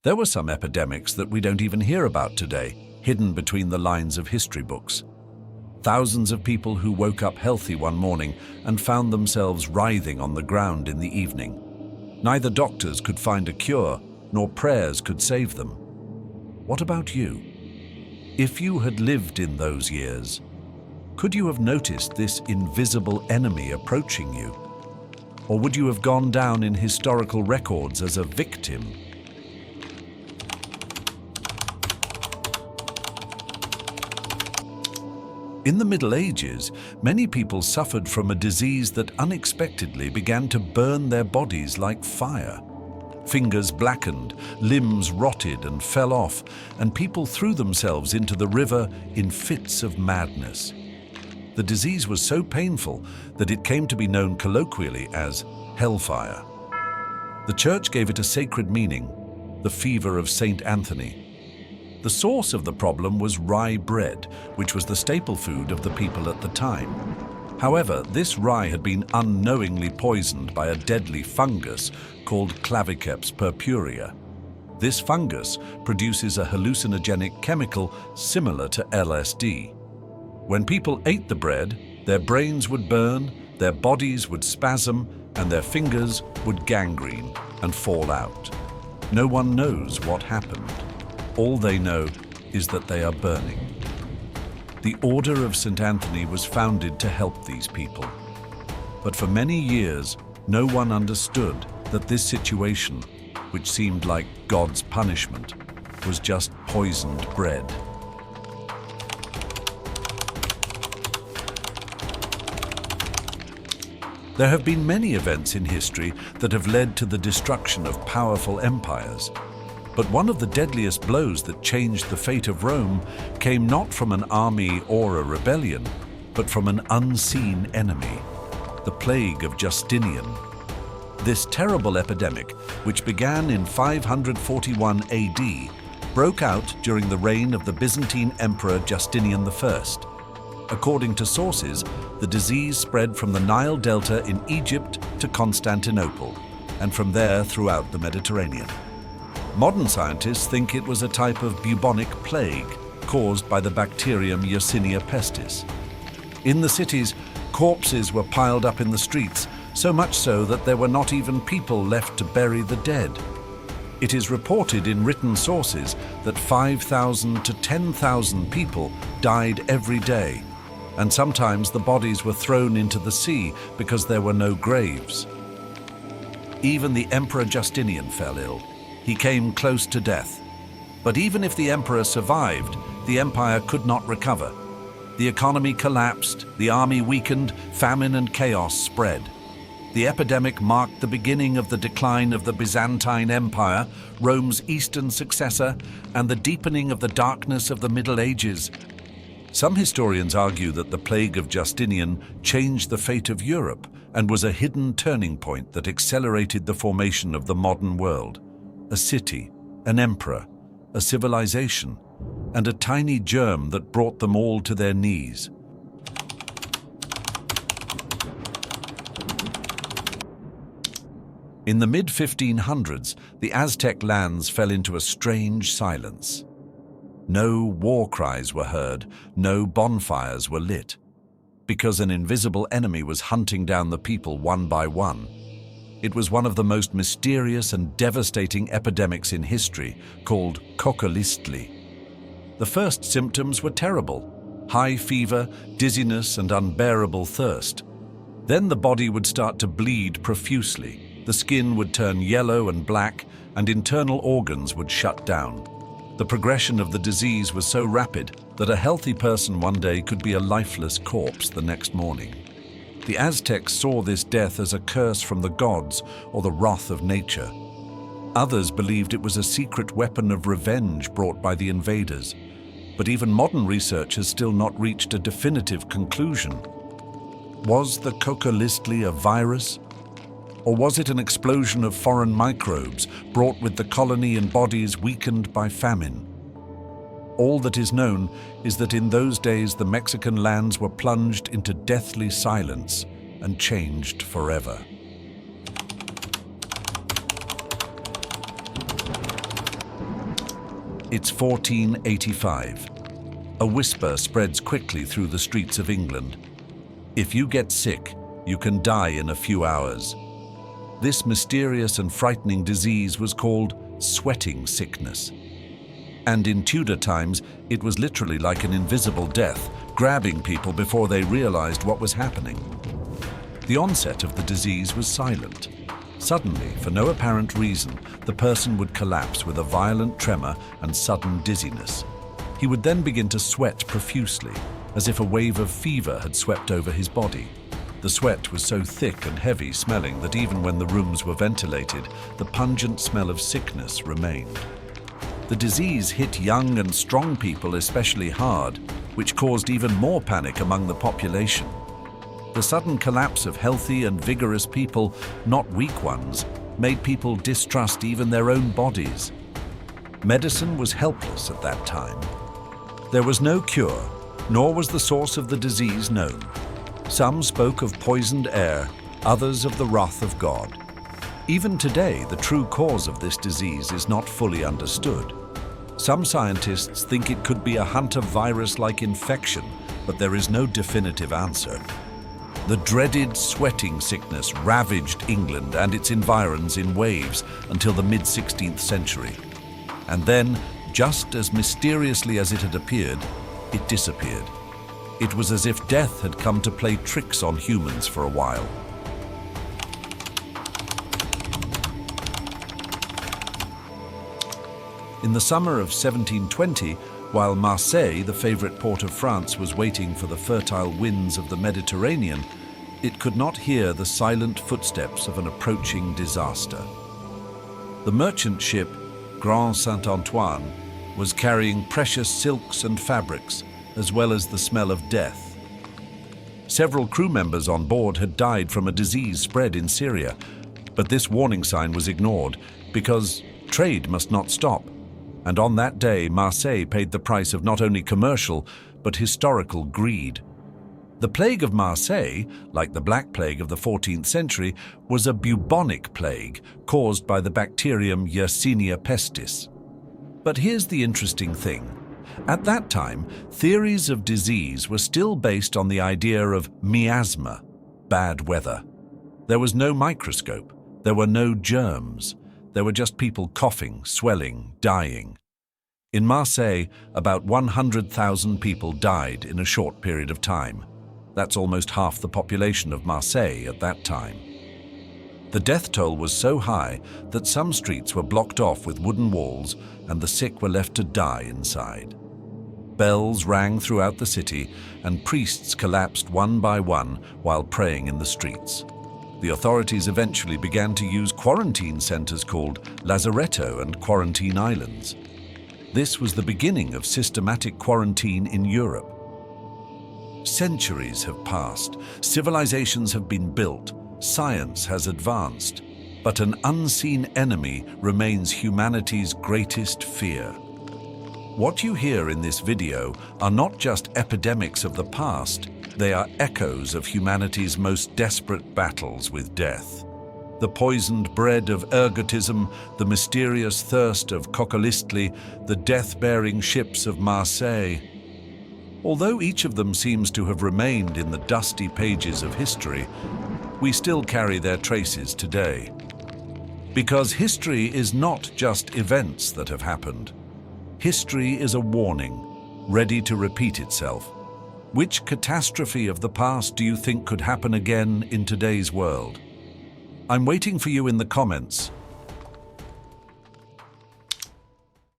There were some epidemics that we don't even hear about today, hidden between the lines of history books. Thousands of people who woke up healthy one morning and found themselves writhing on the ground in the evening. Neither doctors could find a cure, nor prayers could save them. What about you? If you had lived in those years, could you have noticed this invisible enemy approaching you? Or would you have gone down in historical records as a victim? In the Middle Ages, many people suffered from a disease that unexpectedly began to burn their bodies like fire. Fingers blackened, limbs rotted and fell off, and people threw themselves into the river in fits of madness. The disease was so painful that it came to be known colloquially as hellfire. The church gave it a sacred meaning, the fever of Saint Anthony. The source of the problem was rye bread, which was the staple food of the people at the time. However, this rye had been unknowingly poisoned by a deadly fungus called Claviceps purpurea. This fungus produces a hallucinogenic chemical similar to LSD. When people ate the bread, their brains would burn, their bodies would spasm, and their fingers would gangrene and fall out. No one knows what happened. All they know is that they are burning. The Order of St. Anthony was founded to help these people. But for many years, no one understood that this situation, which seemed like God's punishment, was just poisoned bread. There have been many events in history that have led to the destruction of powerful empires. But one of the deadliest blows that changed the fate of Rome came not from an army or a rebellion, but from an unseen enemy, the plague of Justinian. This terrible epidemic, which began in 541 AD, broke out during the reign of the Byzantine Emperor Justinian I. According to sources, the disease spread from the Nile Delta in Egypt to Constantinople, and from there throughout the Mediterranean. Modern scientists think it was a type of bubonic plague caused by the bacterium Yersinia pestis. In the cities, corpses were piled up in the streets, so much so that there were not even people left to bury the dead. It is reported in written sources that 5,000 to 10,000 people died every day, and sometimes the bodies were thrown into the sea because there were no graves. Even the Emperor Justinian fell ill. He came close to death. But even if the emperor survived, the empire could not recover. The economy collapsed, the army weakened, famine and chaos spread. The epidemic marked the beginning of the decline of the Byzantine Empire, Rome's eastern successor, and the deepening of the darkness of the Middle Ages. Some historians argue that the plague of Justinian changed the fate of Europe and was a hidden turning point that accelerated the formation of the modern world. A city, an emperor, a civilization, and a tiny germ that brought them all to their knees. In the mid-1500s, the Aztec lands fell into a strange silence. No war cries were heard, no bonfires were lit, because an invisible enemy was hunting down the people one by one. It was one of the most mysterious and devastating epidemics in history, called Cocoliztli. The first symptoms were terrible: high fever, dizziness, and unbearable thirst. Then the body would start to bleed profusely, the skin would turn yellow and black, and internal organs would shut down. The progression of the disease was so rapid that a healthy person one day could be a lifeless corpse the next morning. The Aztecs saw this death as a curse from the gods or the wrath of nature. Others believed it was a secret weapon of revenge brought by the invaders. But even modern research has still not reached a definitive conclusion. Was the Cocoliztli a virus? Or was it an explosion of foreign microbes brought with the colony in bodies weakened by famine? All that is known is that in those days the Mexican lands were plunged into deathly silence and changed forever. It's 1485. A whisper spreads quickly through the streets of England. If you get sick, you can die in a few hours. This mysterious and frightening disease was called sweating sickness. And in Tudor times, it was literally like an invisible death, grabbing people before they realized what was happening. The onset of the disease was silent. Suddenly, for no apparent reason, the person would collapse with a violent tremor and sudden dizziness. He would then begin to sweat profusely, as if a wave of fever had swept over his body. The sweat was so thick and heavy smelling that even when the rooms were ventilated, the pungent smell of sickness remained. The disease hit young and strong people especially hard, which caused even more panic among the population. The sudden collapse of healthy and vigorous people, not weak ones, made people distrust even their own bodies. Medicine was helpless at that time. There was no cure, nor was the source of the disease known. Some spoke of poisoned air, others of the wrath of God. Even today, the true cause of this disease is not fully understood. Some scientists think it could be a hunter virus-like infection, but there is no definitive answer. The dreaded sweating sickness ravaged England and its environs in waves until the mid-16th century. And then, just as mysteriously as it had appeared, it disappeared. It was as if death had come to play tricks on humans for a while. In the summer of 1720, while Marseille, the favorite port of France, was waiting for the fertile winds of the Mediterranean, it could not hear the silent footsteps of an approaching disaster. The merchant ship Grand Saint-Antoine was carrying precious silks and fabrics, as well as the smell of death. Several crew members on board had died from a disease spread in Syria, but this warning sign was ignored because trade must not stop. And on that day, Marseille paid the price of not only commercial, but historical greed. The plague of Marseille, like the Black Plague of the 14th century, was a bubonic plague caused by the bacterium Yersinia pestis. But here's the interesting thing. At that time, theories of disease were still based on the idea of miasma, bad weather. There was no microscope, there were no germs. There were just people coughing, swelling, dying. In Marseille, about 100,000 people died in a short period of time. That's almost half the population of Marseille at that time. The death toll was so high that some streets were blocked off with wooden walls and the sick were left to die inside. Bells rang throughout the city and priests collapsed one by one while praying in the streets. The authorities eventually began to use quarantine centers called lazaretto and quarantine islands. This was the beginning of systematic quarantine in Europe. Centuries have passed, civilizations have been built, science has advanced, but an unseen enemy remains humanity's greatest fear. What you hear in this video are not just epidemics of the past, they are echoes of humanity's most desperate battles with death. The poisoned bread of Ergotism, the mysterious thirst of Cocoliztli, the death-bearing ships of Marseille. Although each of them seems to have remained in the dusty pages of history, we still carry their traces today. Because history is not just events that have happened. History is a warning, ready to repeat itself. Which catastrophe of the past do you think could happen again in today's world? I'm waiting for you in the comments.